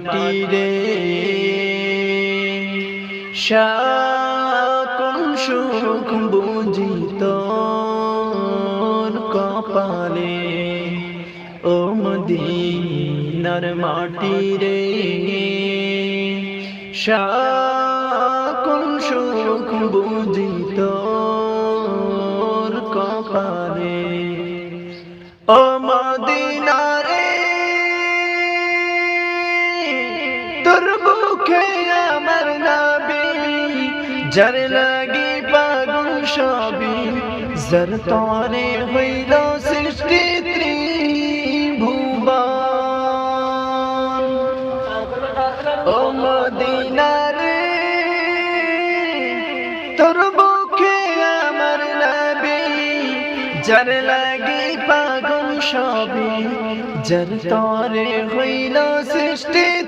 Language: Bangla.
মাটি রে সকল সুখ বুঝি তোর কপালে ও মদিনার মাটি রে সকল সুখ বুঝি তোর কপালে ও মদিনা রে তোর বুকে আমার নবী যার লাগি পাগল সবই যার তরে হইল সৃষ্টি ত্রিভুবন ও মদিনা রে তোর বুকে আমার নবী যার লাগি পাগল সবই যার তরে হইল সৃষ্টি